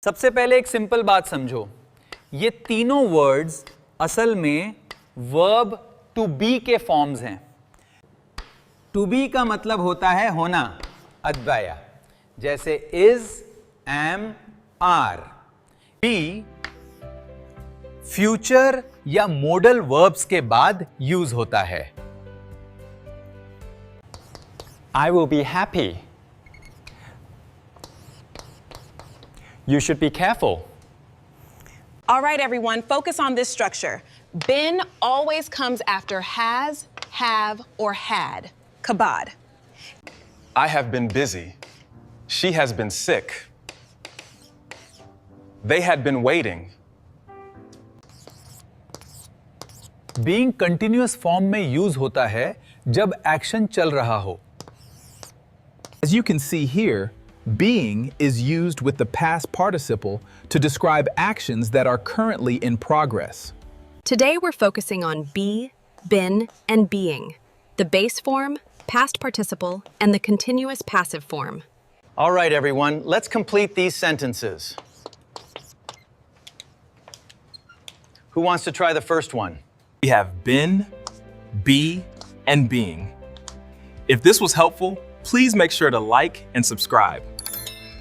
सबसे पहले एक सिंपल बात समझो, ये तीनों वर्ड्स असल में वर्ब टू बी के फॉर्म्स हैं। टू बी का मतलब होता है होना, अद्वया, जैसे is, am, are. Be future या मॉडल वर्ब्स के बाद यूज होता है। I will be happy. You should be careful. All right, everyone, focus on this structure. Been always comes after has, have, or had. Kabad. I have been busy. She has been sick. They had been waiting. Being continuous form में use होता है जब action चल रहा हो। As you can see here, being is used with the past participle to describe actions that are currently in progress. Today we're focusing on be, been, and being, the base form, past participle, and the continuous passive form. All right, everyone, let's complete these sentences. Who wants to try the first one? We have been, be, and being. If this was helpful, please make sure to like and subscribe.